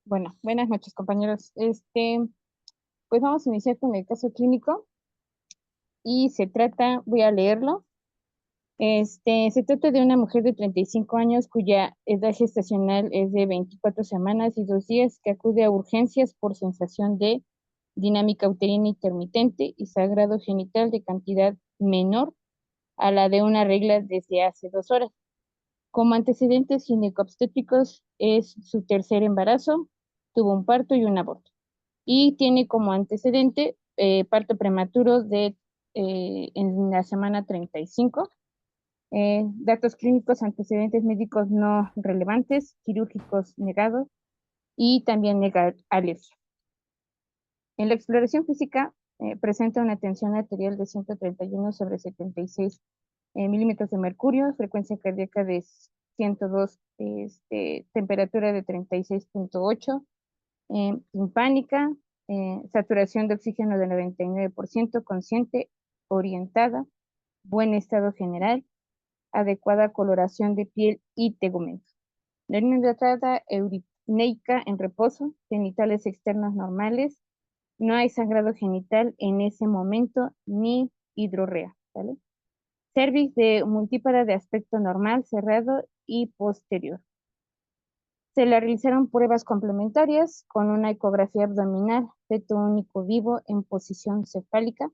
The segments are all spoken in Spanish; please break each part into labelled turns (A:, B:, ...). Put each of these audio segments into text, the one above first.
A: Bueno, buenas noches, compañeros. Pues vamos a iniciar con el caso clínico y voy a leerlo. Se trata de una mujer de 35 años cuya edad gestacional es de 24 semanas y 2 días que acude a urgencias por sensación de dinámica uterina intermitente y sangrado genital de cantidad menor a la de una regla desde hace 2 horas. Como antecedentes ginecoobstétricos es su tercer embarazo, tuvo un parto y un aborto. Y tiene como antecedente parto prematuro en la semana 35. Datos clínicos, antecedentes médicos no relevantes, quirúrgicos negados y también alergia. En la exploración física presenta una tensión arterial de 131 sobre 76 milímetros de mercurio, frecuencia cardíaca de 102, temperatura de 36.8, timpánica, saturación de oxígeno de 99%, consciente, orientada, buen estado general, adecuada coloración de piel y tegumento. La orina hidratada eurineica en reposo, genitales externos normales, no hay sangrado genital en ese momento ni hidrorrea, ¿vale? Cervix de multípara de aspecto normal, cerrado y posterior. Se le realizaron pruebas complementarias con una ecografía abdominal, feto único vivo en posición cefálica,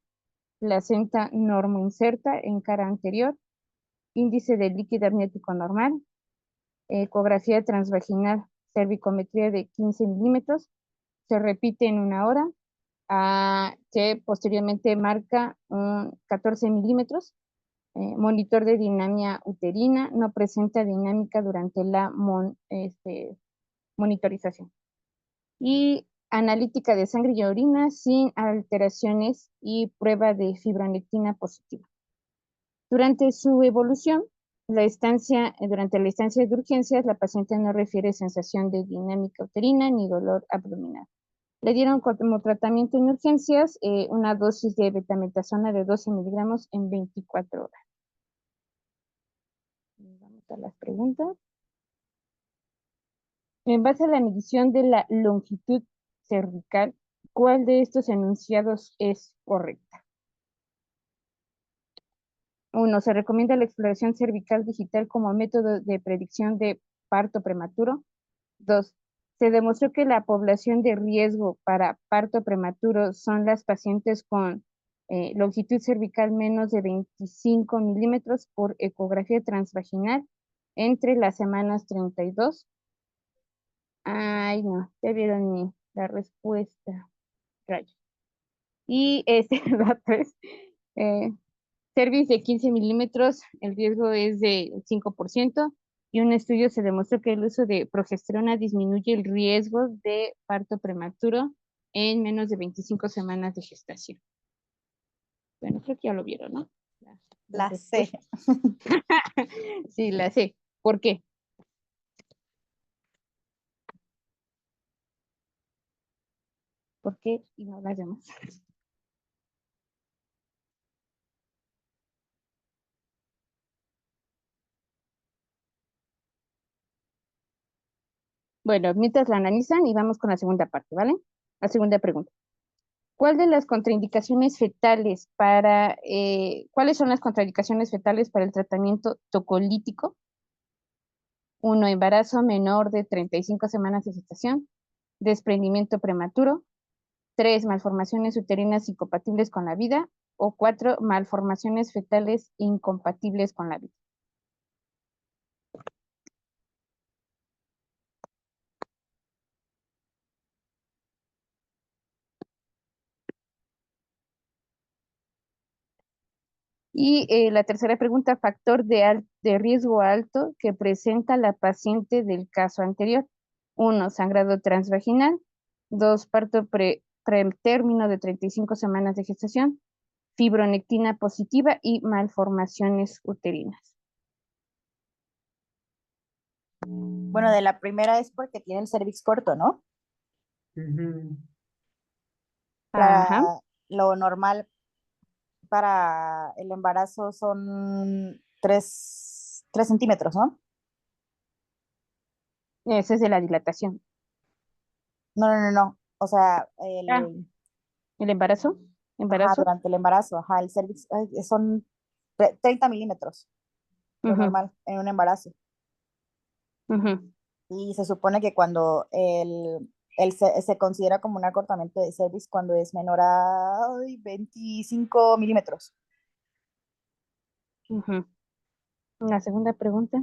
A: placenta normoinserta en cara anterior, índice de líquido amniótico normal, ecografía transvaginal, cervicometría de 15 milímetros, se repite en 1 hora, que posteriormente marca 14 milímetros, monitor de dinámica uterina, no presenta dinámica durante la monitorización. Y analítica de sangre y orina sin alteraciones y prueba de fibronectina positiva. Durante su evolución, durante la estancia de urgencias, la paciente no refiere sensación de dinámica uterina ni dolor abdominal. Le dieron como tratamiento en urgencias una dosis de betametasona de 12 miligramos en 24 horas. Vamos a las preguntas. En base a la medición de la longitud cervical, ¿cuál de estos enunciados es correcta? 1. Se recomienda la exploración cervical digital como método de predicción de parto prematuro. 2. Se demostró que la población de riesgo para parto prematuro son las pacientes con longitud cervical menos de 25 milímetros por ecografía transvaginal entre las semanas 32. Ay, no, ya vieron la respuesta. Rayos. Y la 3, cervix de 15 milímetros, el riesgo es de 5%, y un estudio se demostró que el uso de progesterona disminuye el riesgo de parto prematuro en menos de 25 semanas de gestación. Bueno, creo que ya lo vieron, ¿no?
B: La C.
A: Sí, la C. ¿Por qué? ¿Por qué? Y no las demás. Bueno, mientras la analizan y vamos con la segunda parte, ¿vale? La segunda pregunta. ¿Cuáles son las contraindicaciones fetales para el tratamiento tocolítico? 1. Embarazo menor de 35 semanas de gestación, desprendimiento prematuro. 3. Malformaciones uterinas incompatibles con la vida. O 4. Malformaciones fetales incompatibles con la vida. Y la tercera pregunta, factor de riesgo alto que presenta la paciente del caso anterior. 1. Sangrado transvaginal. 2. Parto pretérmino de 35 semanas de gestación. Fibronectina positiva y malformaciones uterinas.
B: Bueno, de la primera es porque tiene el cervix corto, ¿no?
A: Ajá.
B: Lo normal para el embarazo son 3 centímetros, ¿no?
A: Esa es de la dilatación.
B: No, no, no, no. O sea,
A: Ah, el embarazo.
B: ajá,
A: Embarazo.
B: durante el embarazo, ajá, el cervix son 30 milímetros, lo
A: Ujú,
B: normal en un embarazo.
A: ujú,
B: Y se supone que cuando se considera como un acortamiento de cervix cuando es menor a 25 milímetros.
A: ujú. La segunda pregunta.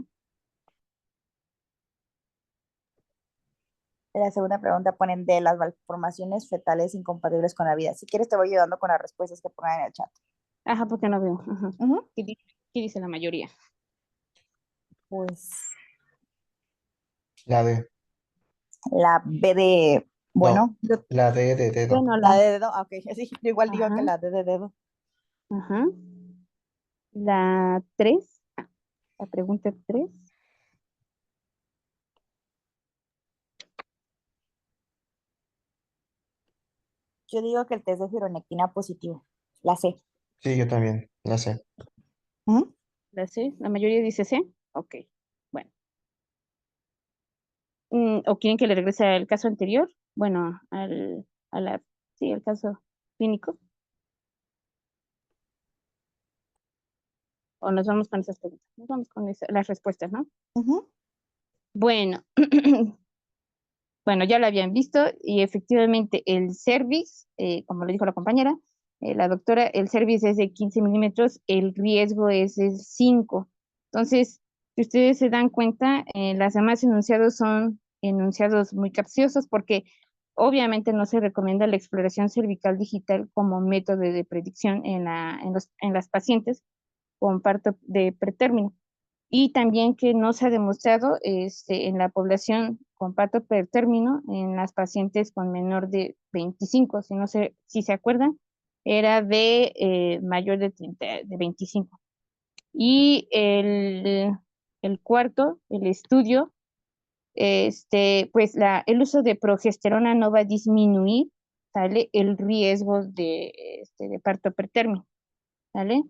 B: En la segunda pregunta ponen de las malformaciones fetales incompatibles con la vida. Si quieres te voy ayudando con las respuestas que pongan en el chat.
A: Ajá, porque no veo. Ajá.
B: Ujú.
A: ¿Qué dice la mayoría?
B: Pues
C: La D.
B: la B de,
C: No,
B: bueno,
C: la D de dedo.
A: Bueno,
B: la D de dedo, ah, ok, sí, yo igual digo que
A: ajá,
B: la D de dedo.
A: ajá. La 3, la pregunta 3.
B: Yo digo que el test de fibronectina positivo, la C.
C: Sí, yo también, la sé.
B: Ujú.
A: La C, la mayoría dice C. Ok, bueno. ¿O quieren que le regrese al caso anterior? Bueno, sí, al caso clínico. ¿O nos vamos con esas preguntas? Nos vamos con las respuestas, ¿no?
B: Ujú.
A: Bueno, bueno, ya la habían visto y efectivamente el cervix, como lo dijo la compañera, la doctora, el cervix es de 15 milímetros, el riesgo es de 5. Entonces, si ustedes se dan cuenta, las demás enunciados son enunciados muy capciosos porque obviamente no se recomienda la exploración cervical digital como método de predicción en las pacientes con parto de pretérmino y también que no se ha demostrado en la población con parto pretérmino en las pacientes con menor de 25, si no sé si se acuerdan, era de mayor de 30, de 25. Y el cuarto, el estudio, pues el uso de progesterona no va a disminuir, ¿sale? El riesgo de parto pretérmino, ¿sale?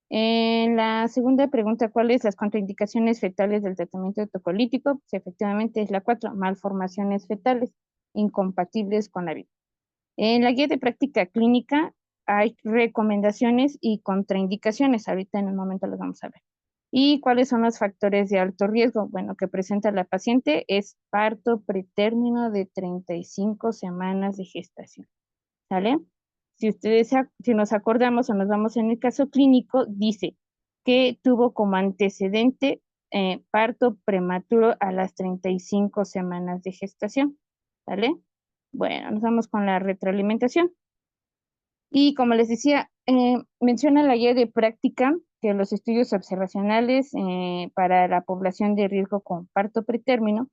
A: En la segunda pregunta, ¿cuáles las contraindicaciones fetales del tratamiento tocolítico? Pues efectivamente es la 4, malformaciones fetales incompatibles con la vida. En la guía de práctica clínica hay recomendaciones y contraindicaciones. Ahorita en un momento las vamos a ver. ¿Y cuáles son los factores de alto riesgo? Bueno, que presenta la paciente es parto pretérmino de 35 semanas de gestación. ¿Sale? Si nos acordamos o nos vamos en el caso clínico, dice que tuvo como antecedente parto prematuro a las 35 semanas de gestación, ¿vale? Bueno, nos vamos con la retroalimentación. Y como les decía, menciona la guía de práctica que los estudios observacionales para la población de riesgo con parto pretérmino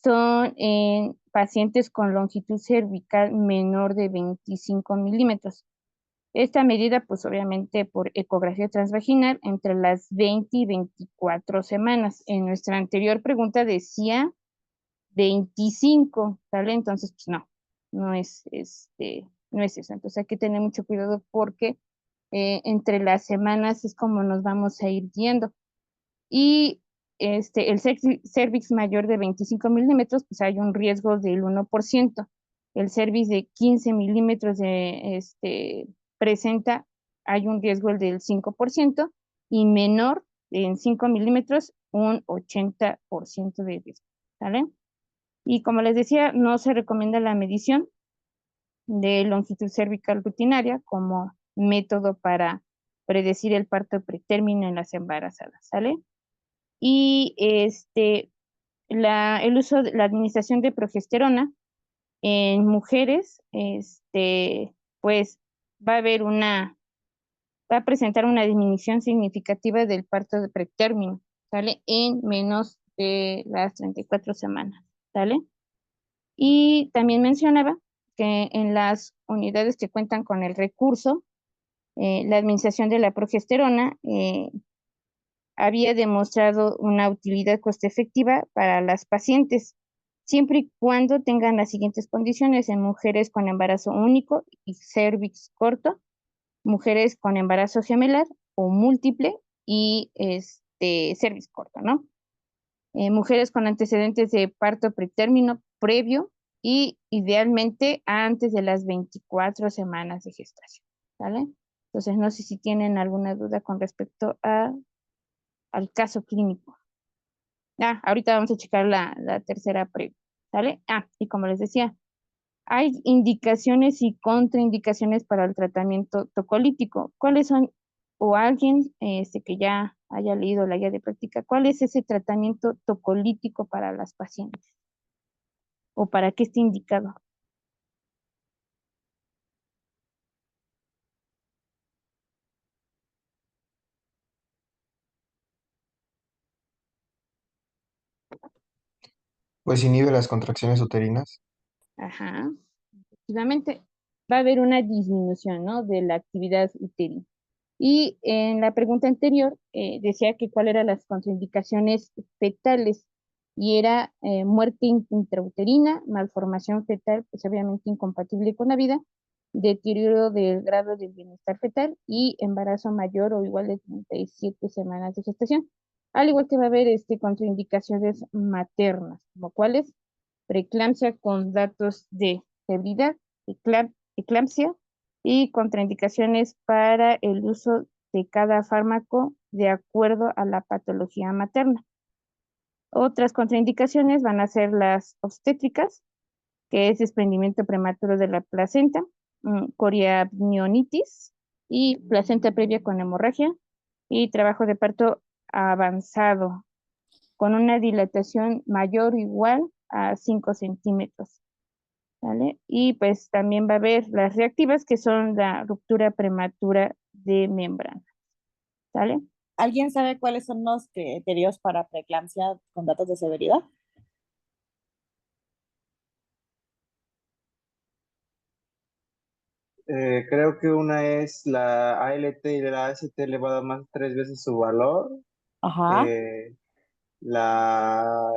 A: son en pacientes con longitud cervical menor de 25 milímetros. Esta medida, pues obviamente por ecografía transvaginal entre las 20 y 24 semanas. En nuestra anterior pregunta decía 25, ¿sale? Entonces, pues no, no es eso. Entonces hay que tener mucho cuidado porque entre las semanas es como nos vamos a ir guiando. Y el cervix mayor de 25 milímetros, pues hay un riesgo del 1%. El cervix de 15 milímetros presenta, hay un riesgo del 5% y menor en 5 milímetros, un 80% de riesgo. ¿Vale? Y como les decía, no se recomienda la medición de longitud cervical rutinaria como método para predecir el parto pretérmino en las embarazadas, ¿sale? Y el uso de la administración de progesterona en mujeres, pues va a haber va a presentar una disminución significativa del parto de pretérmino, ¿sale? En menos de las 34 semanas, ¿sale? Y también mencionaba que en las unidades que cuentan con el recurso, la administración de la progesterona había demostrado una utilidad coste efectiva para las pacientes, siempre y cuando tengan las siguientes condiciones en mujeres con embarazo único y cervix corto, mujeres con embarazo gemelar o múltiple y cervix corto, ¿no? Mujeres con antecedentes de parto pretérmino previo y idealmente antes de las 24 semanas de gestación, ¿vale? Entonces, no sé si tienen alguna duda con respecto al caso clínico. Ahorita vamos a checar la tercera pregunta, ¿vale? Y como les decía, hay indicaciones y contraindicaciones para el tratamiento tocolítico. ¿Cuáles son? O alguien que ya haya leído la guía de práctica, ¿cuál es ese tratamiento tocolítico para las pacientes? ¿O para qué está indicado?
C: Pues inhibe las contracciones uterinas.
A: Ajá, efectivamente, va a haber una disminución, ¿no? De la actividad uterina. Y en la pregunta anterior decía que cuáles eran las contraindicaciones fetales y era muerte intrauterina, malformación fetal, pues obviamente incompatible con la vida, deterioro del grado de bienestar fetal y embarazo mayor o igual de 37 semanas de gestación. Al igual que va a haber contraindicaciones maternas, como cuáles, preeclampsia con datos de febridad, eclampsia, y contraindicaciones para el uso de cada fármaco de acuerdo a la patología materna. Otras contraindicaciones van a ser las obstétricas, que es desprendimiento prematuro de la placenta, coriamnionitis y placenta previa con hemorragia y trabajo de parto avanzado con una dilatación mayor o igual a 5 centímetros. ¿Vale? Y pues también va a haber las reactivas, que son la ruptura prematura de membrana. ¿Sale?
B: ¿Alguien sabe cuáles son los criterios para preeclampsia con datos de severidad?
D: Creo que una es la ALT y la AST elevada más de 3 veces su valor.
B: Ajá.
D: Eh, la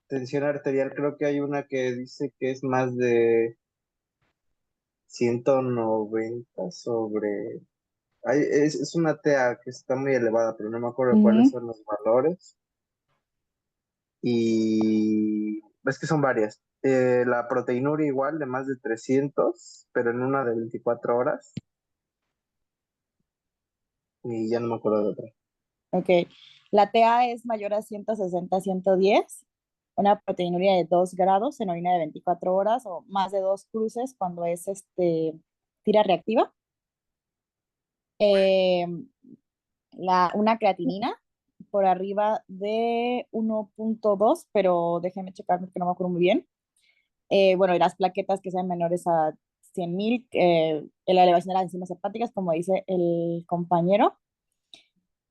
D: tensión arterial, creo que hay una que dice que es más de 190 sobre... es una TA que está muy elevada, pero no me acuerdo cuáles
B: Ujú.
D: son los valores. Y es que son varias. La proteinuria igual de más de 300, pero en una de 24 horas. Y ya no me acuerdo de otra.
B: Ok. La TA es mayor a 160-110, una proteinuria de 2 grados en orina de 24 horas o más de 2 cruces cuando es tira reactiva. Eh, una creatinina por arriba de 1.2, pero déjenme checar porque no me acuerdo muy bien. Bueno, y las plaquetas que sean menores a 100.000, la elevación de las enzimas hepáticas, como dice el compañero.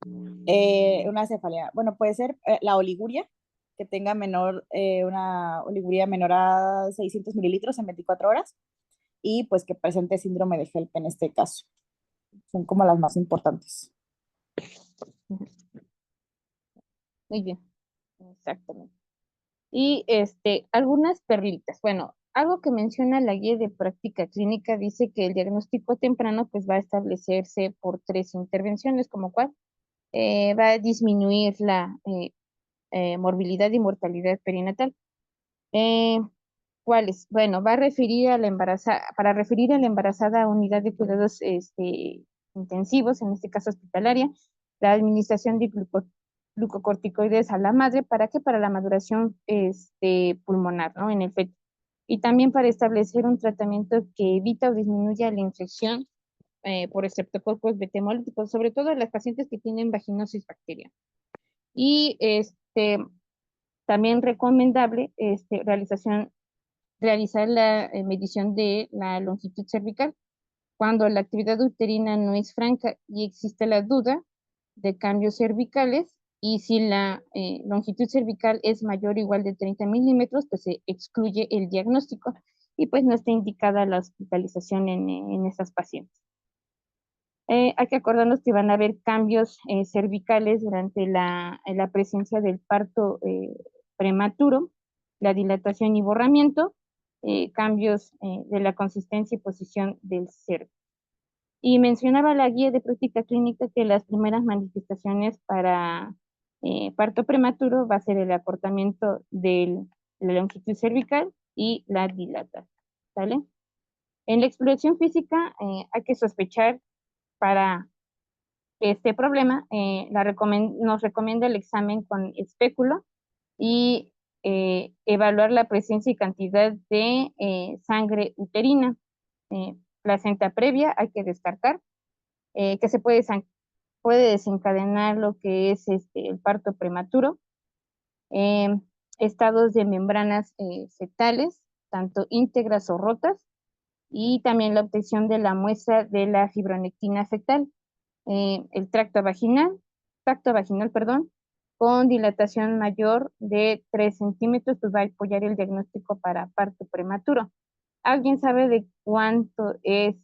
B: Una cefalea. Bueno, puede ser la oliguria, que tenga una oliguria menor a 600 mililitros en 24 horas y pues que presente síndrome de HELP en este caso. Son como las más importantes.
A: Muy bien, exactamente. Y algunas perlitas. Bueno, algo que menciona la guía de práctica clínica dice que el diagnóstico temprano pues va a establecerse por 3 intervenciones, como cual va a disminuir la morbilidad y mortalidad perinatal. Eh, ¿Cuáles? Bueno, va a referir a la embarazada, para referir a la embarazada a unidad de cuidados intensivos, en este caso hospitalaria, la administración de glucocorticoides a la madre, ¿para qué? Para la maduración pulmonar, ¿no? En el feto. Y también para establecer un tratamiento que evita o disminuya la infección por estreptococos betemolíticos, sobre todo en las pacientes que tienen vaginosis bacteriana. Y también recomendable realizar la medición de la longitud cervical cuando la actividad uterina no es franca y existe la duda de cambios cervicales, y si la longitud cervical es mayor o igual de 30 milímetros, pues se excluye el diagnóstico y pues no está indicada la hospitalización en estas pacientes. Hay que acordarnos que van a haber cambios cervicales durante la presencia del parto prematuro, la dilatación y borramiento, cambios de la consistencia y posición del cervix. Y mencionaba la guía de práctica clínica que las primeras manifestaciones para parto prematuro va a ser el acortamiento de la longitud cervical y la dilatación, ¿sale? En la exploración física hay que sospechar para este problema, nos recomienda el examen con espéculo y evaluar la presencia y cantidad de sangre uterina. Placenta previa hay que descartar, que se puede desencadenar lo que es el parto prematuro. Estados de membranas fetales, tanto íntegras o rotas, y también la obtención de la muestra de la fibronectina fetal. El tracto vaginal, perdón, con dilatación mayor de 3 centímetros, pues va a apoyar el diagnóstico para parto prematuro. ¿Alguien sabe de cuánto es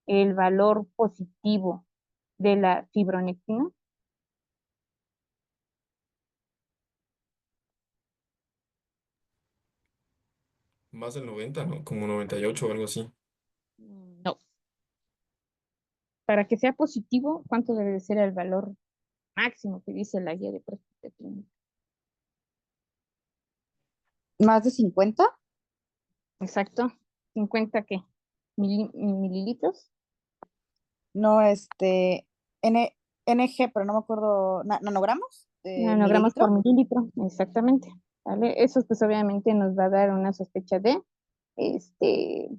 A: el valor positivo de la fibronectina?
E: Más del 90, ¿no? Como 98 o algo así.
A: No. Para que sea positivo, ¿cuánto debe de ser el valor máximo que dice la guía de práctica clínica?
B: ¿Más de 50?
A: Exacto. ¿50 qué? ¿Mililitros?
B: No, NG, pero no me acuerdo, nanogramos de
A: Nanogramos por
B: mililitro.
A: mililitro, exactamente. ¿Vale? Eso pues obviamente nos va a dar una sospecha de este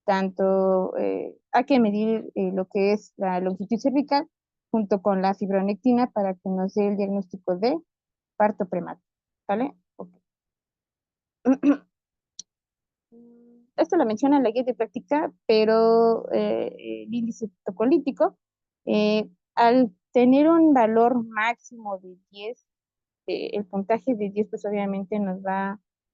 A: tanto hay que medir lo que es la longitud cervical junto con la fibronectina para que nos dé el diagnóstico de parto prematuro. ¿Vale? Ok. Esto lo menciona la guía de práctica, pero el índice tocolítico, al tener un valor máximo de 10, el puntaje de 10, pues obviamente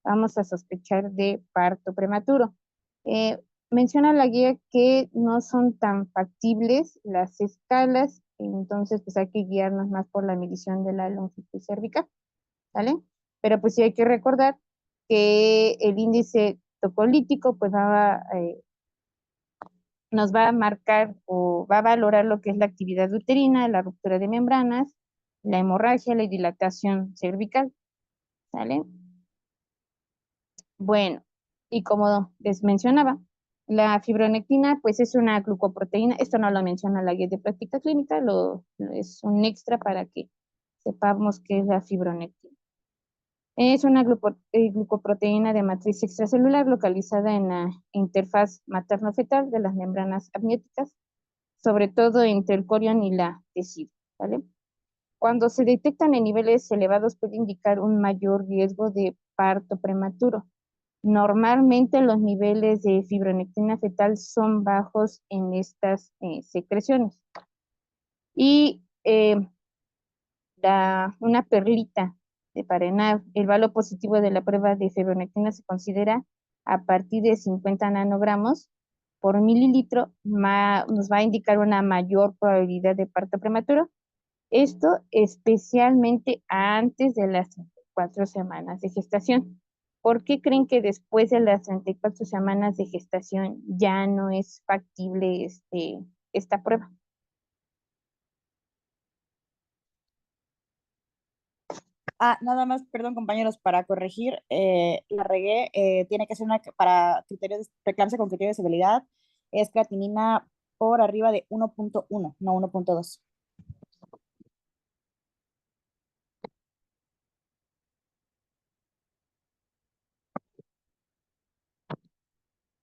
A: vamos a sospechar de parto prematuro. Eh, Menciona la guía que no son tan factibles las escalas, entonces pues hay que guiarnos más por la medición de la longitud cervical, ¿vale? Pero pues sí hay que recordar que el índice tocolítico pues nos va a marcar o va a valorar lo que es la actividad uterina, la ruptura de membranas, la hemorragia, la dilatación cervical, ¿sale? Bueno, y como les mencionaba, la fibronectina pues es una glucoproteína, esto no lo menciona la guía de práctica clínica, es un extra para que sepamos qué es la fibronectina. Es una glucoproteína de matriz extracelular localizada en la interfaz materno-fetal de las membranas amnióticas, sobre todo entre el corión y la tesida, ¿vale? Cuando se detectan en niveles elevados puede indicar un mayor riesgo de parto prematuro. Normalmente los niveles de fibronectina fetal son bajos en estas secreciones. Y una perlita de Parenar, el valor positivo de la prueba de fibronectina se considera a partir de 50 nanogramos por mililitro, nos va a indicar una mayor probabilidad de parto prematuro. Esto especialmente antes de las 34 semanas de gestación. ¿Por qué creen que después de las 34 semanas de gestación ya no es factible esta prueba?
B: Nada más, perdón compañeros, para corregir, la regué, tiene que ser para criterios de preeclampsia con criterios de severidad, es creatinina por arriba de 1.1, no 1.2.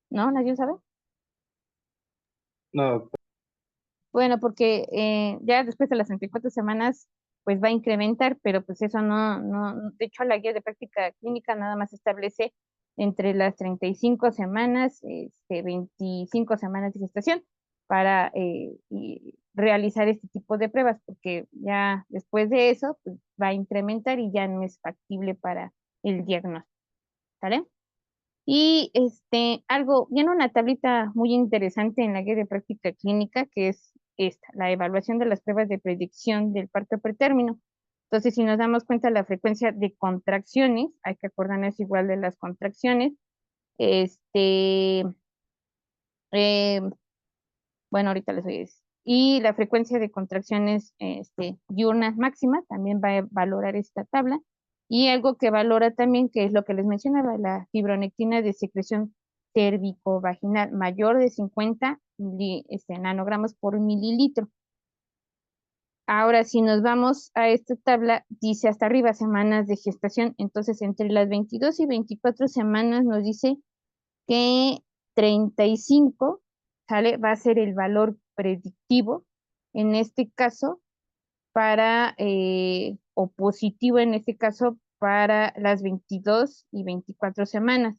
A: ¿No? ¿Nadie sabe?
D: No,
A: Bueno, porque ya después de las 34 semanas, pues va a incrementar, pero pues eso de hecho la guía de práctica clínica nada más establece entre las 35 semanas, 25 semanas de gestación para y realizar este tipo de pruebas, porque ya después de eso, pues va a incrementar y ya no es factible para el diagnóstico, ¿vale? Y viene una tablita muy interesante en la guía de práctica clínica, que es esta, la evaluación de las pruebas de predicción del parto pretérmino. Entonces, si nos damos cuenta de la frecuencia de contracciones, hay que acordarnos igual de las contracciones. Este, eh, bueno, ahorita les voy a decir. Y la frecuencia de contracciones diurnas máxima, también va a valorar esta tabla. Y algo que valora también, que es lo que les mencionaba, la fibronectina de secreción cérvico-vaginal mayor de 50 nanogramos por mililitro. Ahora, si nos vamos a esta tabla, dice hasta arriba semanas de gestación. Entonces, entre las 22 y 24 semanas nos dice que 35, ¿sale? Va a ser el valor predictivo, en este caso, para, o positivo en este caso, para las 22 y 24 semanas.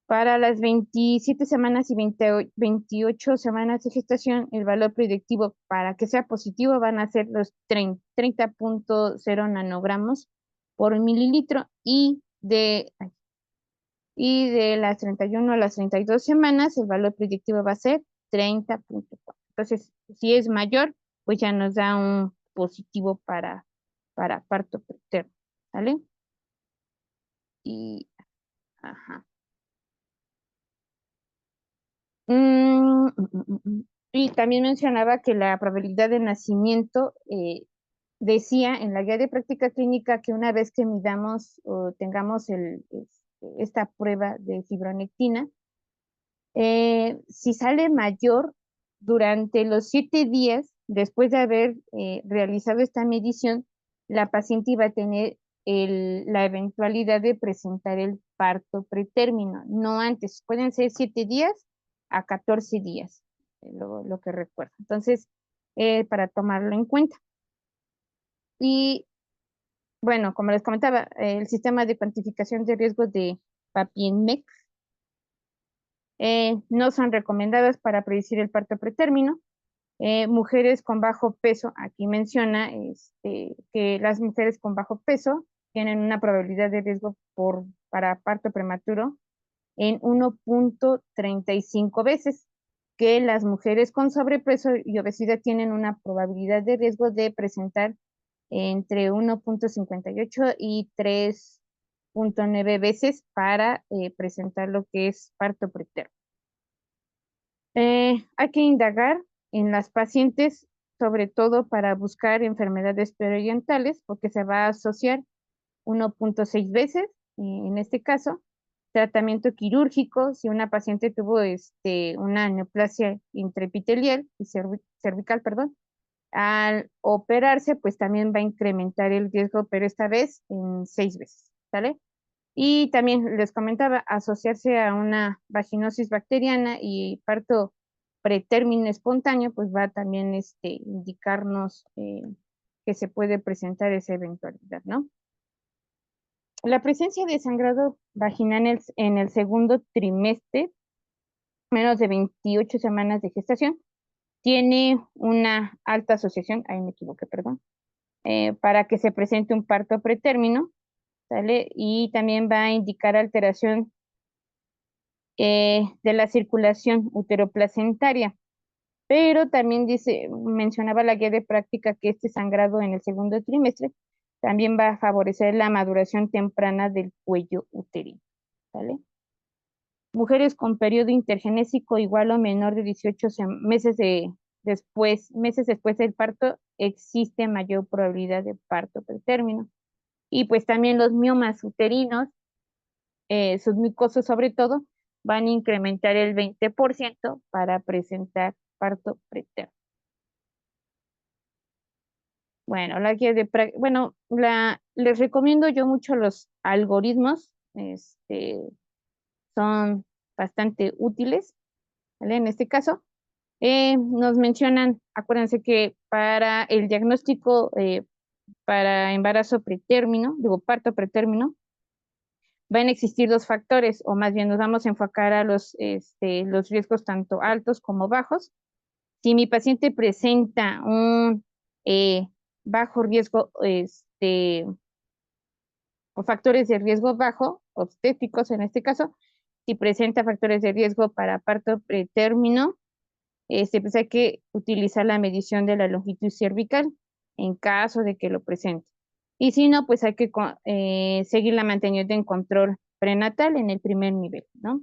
A: Para las 27 semanas y 28 semanas de gestación, el valor predictivo para que sea positivo van a ser los 30.0 nanogramos por mililitro y de las 31 a las 32 semanas, el valor predictivo va a ser 30.4. Entonces, si es mayor, pues ya nos da un positivo para parto preterno, ¿vale? Y, ajá. Y también mencionaba que la probabilidad de nacimiento, decía en la guía de práctica clínica que una vez que midamos o tengamos esta prueba de fibronectina, si sale mayor durante los 7 días después de haber realizado esta medición, la paciente iba a tener la eventualidad de presentar el parto pretérmino, no antes, pueden ser 7 días a 14 días, lo que recuerdo. Entonces, para tomarlo en cuenta. Y bueno, como les comentaba, el sistema de cuantificación de riesgo de Papier-Mecque no son recomendadas para predecir el parto pretérmino. Mujeres con bajo peso, aquí menciona que las mujeres con bajo peso tienen una probabilidad de riesgo para parto prematuro en 1.35 veces, que las mujeres con sobrepeso y obesidad tienen una probabilidad de riesgo de presentar entre 1.58 y 3.9 veces para presentar lo que es parto preterno. Hay que indagar en las pacientes, sobre todo para buscar enfermedades periodontal, porque se va a asociar 1.6 veces, en este caso, tratamiento quirúrgico, si una paciente tuvo una neoplasia intraepitelial y cervical, perdón, al operarse, pues también va a incrementar el riesgo, pero esta vez en 6 veces, ¿sale? Y también les comentaba, asociarse a una vaginosis bacteriana y parto pretérmino espontáneo, pues va a también indicarnos que se puede presentar esa eventualidad, ¿no? La presencia de sangrado vaginal en el segundo trimestre, menos de 28 semanas de gestación, tiene una alta asociación, ahí me equivoqué, perdón, para que se presente un parto pretérmino, ¿sale? Y también va a indicar alteración de la circulación uteroplacentaria. Pero también mencionaba la guía de práctica que este sangrado en el segundo trimestre también va a favorecer la maduración temprana del cuello uterino, ¿vale? Mujeres con periodo intergenésico igual o menor de 18 meses después del parto, existe mayor probabilidad de parto pretérmino. Y pues también los miomas uterinos, submucosos sobre todo, van a incrementar el 20% para presentar parto preterno. Bueno, les recomiendo yo mucho los algoritmos, son bastante útiles, ¿vale? En este caso, nos mencionan, acuérdense que para el diagnóstico para embarazo pretérmino, parto pretérmino, van a existir 2 factores, o más bien nos vamos a enfocar a los riesgos tanto altos como bajos. Si mi paciente presenta un bajo riesgo, o factores de riesgo bajo, obstétricos en este caso, si presenta factores de riesgo para parto pretérmino, pues hay que utilizar la medición de la longitud cervical en caso de que lo presente. Y si no, pues hay que seguirla manteniendo en control prenatal en el primer nivel, ¿no?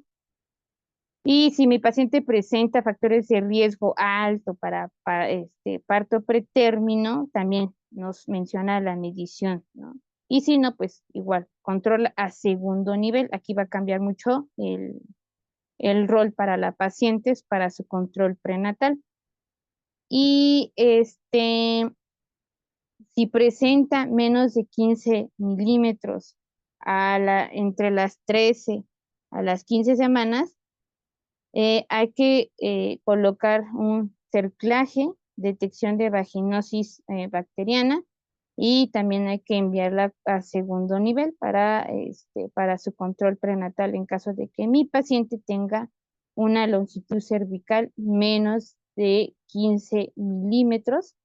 A: Y si mi paciente presenta factores de riesgo alto para parto pretérmino, también nos menciona la medición, ¿no? y si no, pues igual, control a segundo nivel. Aquí va a cambiar mucho el rol para la paciente, para su control prenatal. Y si presenta menos de 15 milímetros entre las 13 a las 15 semanas, hay que colocar un cerclaje, detección de vaginosis bacteriana, y también hay que enviarla a segundo nivel para su control prenatal en caso de que mi paciente tenga una longitud cervical menos de 15 milímetros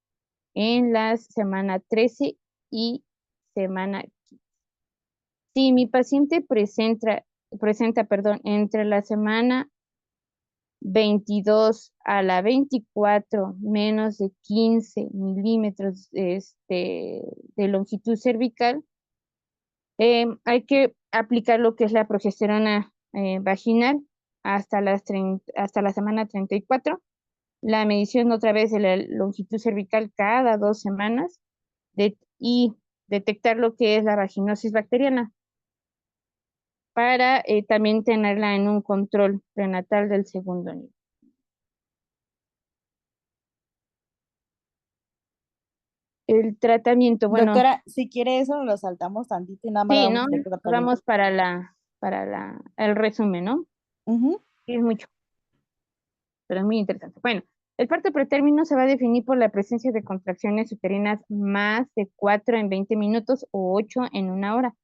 A: en la semana 13 y semana 15. Si mi paciente presenta, entre la semana 22 a la 24 menos de 15 milímetros de longitud cervical, hay que aplicar lo que es la progesterona vaginal hasta hasta la semana 34. La medición otra vez de la longitud cervical cada 2 semanas y detectar lo que es la vaginosis bacteriana para también tenerla en un control prenatal del segundo nivel. El tratamiento, bueno,
B: Doctora, si quiere eso, lo saltamos tantito y nada más
A: sí,
B: damos
A: ¿no?
B: el tratamiento.
A: Vamos el resumen, ¿no?
B: Ujú.
A: Sí, es mucho, pero es muy interesante. Bueno, el parto pretérmino se va a definir por la presencia de contracciones uterinas más de 4 en 20 minutos o 8 en 1 hora,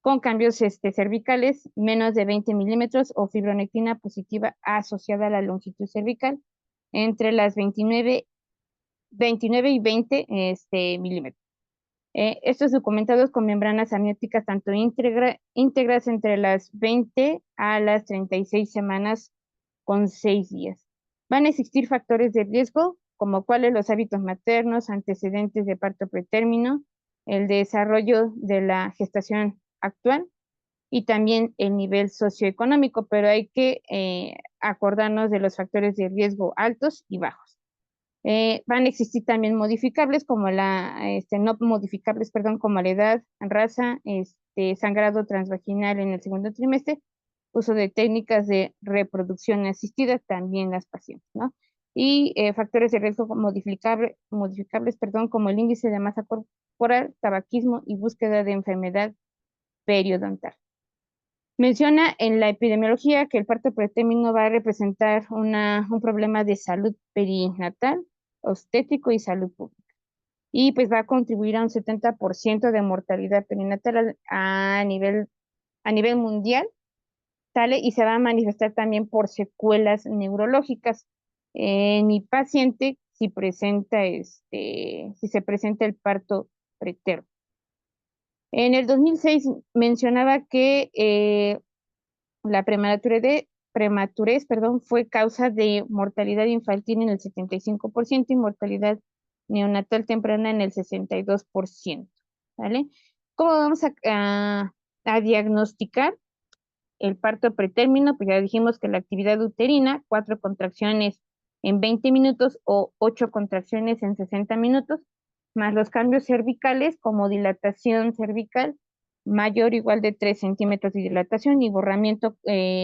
A: con cambios cervicales menos de 20 milímetros o fibronectina positiva asociada a la longitud cervical entre las 29 y 20 milímetros. Estos documentados con membranas amnióticas tanto íntegras entre las 20 a las 36 semanas con 6 días. Van a existir factores de riesgo, como cuáles los hábitos maternos, antecedentes de parto pretérmino, el desarrollo de la gestación actual y también el nivel socioeconómico, pero hay que acordarnos de los factores de riesgo altos y bajos. Van a existir también modificables como no modificables, perdón, como la edad, raza, sangrado transvaginal en el segundo trimestre, uso de técnicas de reproducción asistida, también las pacientes, ¿no? Y factores de riesgo modificables, perdón, como el índice de masa corporal, tabaquismo y búsqueda de enfermedad periodontal. Menciona en la epidemiología que el parto pretérmino va a representar un problema de salud perinatal, obstétrico y salud pública. Y pues va a contribuir a un 70% de mortalidad perinatal a nivel mundial, ¿sale? Y se va a manifestar también por secuelas neurológicas. En mi paciente, si se presenta el parto preterno. En el 2006 mencionaba que la prematurez, perdón, fue causa de mortalidad infantil en el 75% y mortalidad neonatal temprana en el 62%, ¿vale? ¿Cómo vamos a diagnosticar el parto pretérmino? Pues ya dijimos que la actividad uterina, 4 contracciones en 20 minutos o 8 contracciones en 60 minutos, más los cambios cervicales como dilatación cervical mayor o igual de 3 centímetros de dilatación y borramiento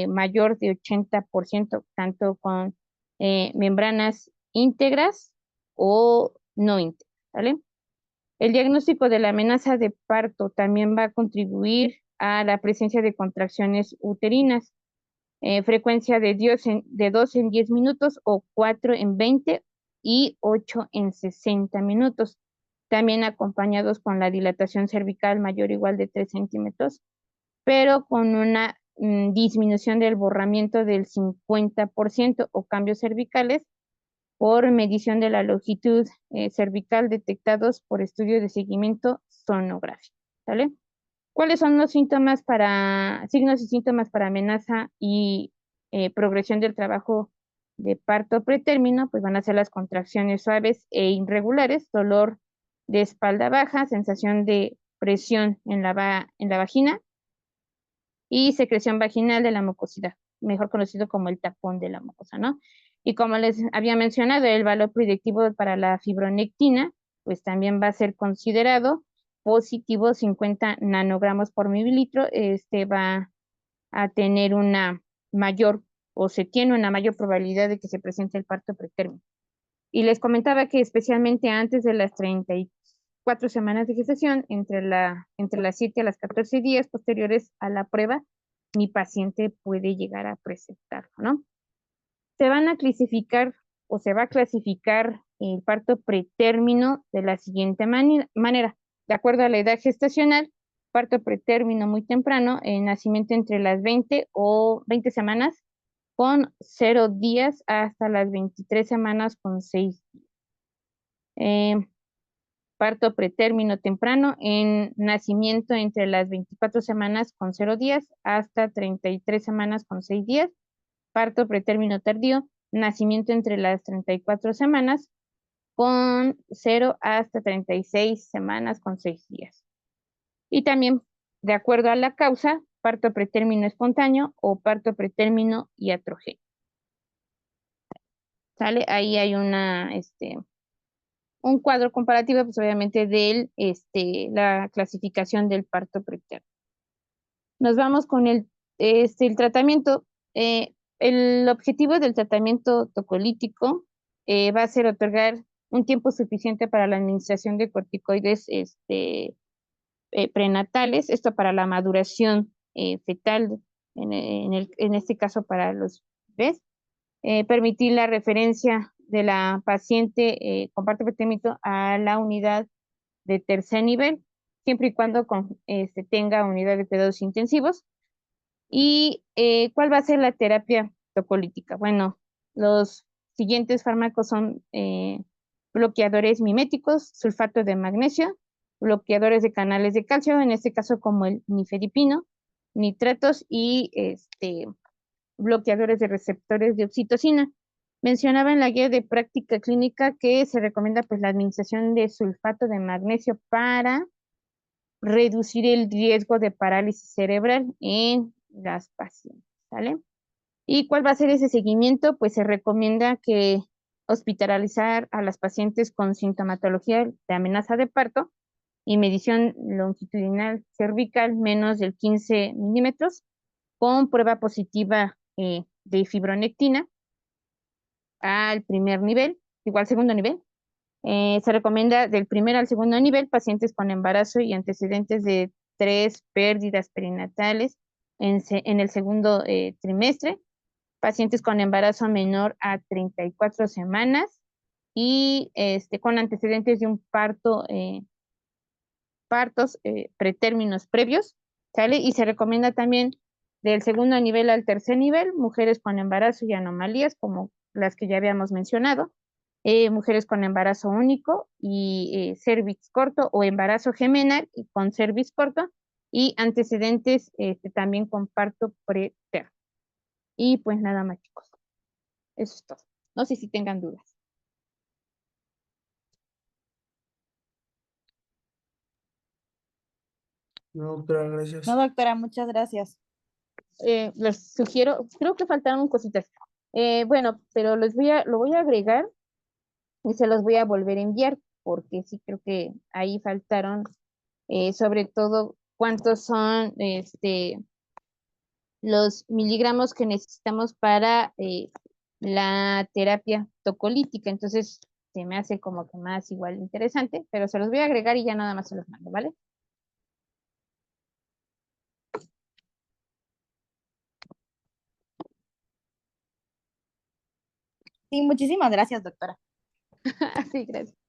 A: mayor de 80%, tanto con membranas íntegras o no íntegras, ¿vale? El diagnóstico de la amenaza de parto también va a contribuir a la presencia de contracciones uterinas, frecuencia de 2 en 10 minutos o 4 en 20 y 8 en 60 minutos, también acompañados con la dilatación cervical mayor o igual de 3 centímetros, pero con una disminución del borramiento del 50% o cambios cervicales por medición de la longitud cervical detectados por estudio de seguimiento sonográfico, ¿vale? ¿Cuáles son los signos y síntomas para amenaza y progresión del trabajo de parto pretérmino? Pues van a ser las contracciones suaves e irregulares, dolor de espalda baja, sensación de presión en la vagina y secreción vaginal de la mucosidad, mejor conocido como el tapón de la mucosa, ¿no? Y como les había mencionado, el valor predictivo para la fibronectina, pues también va a ser considerado positivo 50 nanogramos por mililitro, va a tener una mayor o se tiene una mayor probabilidad de que se presente el parto pretérmino. Y les comentaba que especialmente antes de las 34 semanas de gestación, entre las 7 a las 14 días posteriores a la prueba, mi paciente puede llegar a presentarlo, ¿no? Se van a clasificar o se va a clasificar el parto pretérmino de la siguiente manera. De acuerdo a la edad gestacional, parto pretérmino muy temprano, nacimiento entre las 20 o 20 semanas con 0 días hasta las 23 semanas con 6 días. Parto pretérmino temprano en nacimiento entre las 24 semanas con 0 días hasta 33 semanas con 6 días. Parto pretérmino tardío, nacimiento entre las 34 semanas con 0 hasta 36 semanas con 6 días. Y también, de acuerdo a la causa, parto pretérmino espontáneo o parto pretérmino iatrogénico. ¿Sale? Ahí hay un cuadro comparativo, pues obviamente, de la clasificación del parto pretérmino. Nos vamos con el tratamiento. El objetivo del tratamiento tocolítico va a ser otorgar un tiempo suficiente para la administración de corticoides prenatales, esto para la maduración fetal, en este caso para los bebés. Permitir la referencia de la paciente con parto pretérmino a la unidad de tercer nivel, siempre y cuando tenga unidad de cuidados intensivos. ¿Y cuál va a ser la terapia tocolítica? Bueno, los siguientes fármacos son bloqueadores miméticos, sulfato de magnesio, bloqueadores de canales de calcio, en este caso como el nifedipino, nitratos y bloqueadores de receptores de oxitocina. Mencionaba en la guía de práctica clínica que se recomienda pues la administración de sulfato de magnesio para reducir el riesgo de parálisis cerebral en las pacientes, ¿sale? ¿Y cuál va a ser ese seguimiento? Pues se recomienda que hospitalizar a las pacientes con sintomatología de amenaza de parto y medición longitudinal cervical menos del 15 milímetros con prueba positiva de fibronectina al primer nivel, igual segundo nivel. Se recomienda del primer al segundo nivel pacientes con embarazo y antecedentes de 3 pérdidas perinatales en el segundo trimestre, pacientes con embarazo menor a 34 semanas y con antecedentes de un partos pretérminos previos, ¿sale? Y se recomienda también del segundo nivel al tercer nivel, mujeres con embarazo y anomalías como las que ya habíamos mencionado, mujeres con embarazo único y cervix corto o embarazo gemelar y con cervix corto y antecedentes también con parto preterno. Y pues nada más, chicos. Eso es todo. No sé si tengan dudas.
F: No, doctora, gracias.
B: No, doctora, muchas gracias.
A: Les sugiero, creo que faltaron cositas. Bueno, pero lo voy a agregar y se los voy a volver a enviar porque sí creo que ahí faltaron sobre todo cuántos son los miligramos que necesitamos para la terapia tocolítica. Entonces se me hace como que más igual interesante, pero se los voy a agregar y ya nada más se los mando, ¿vale?
B: Sí, muchísimas gracias, doctora.
A: Sí, gracias.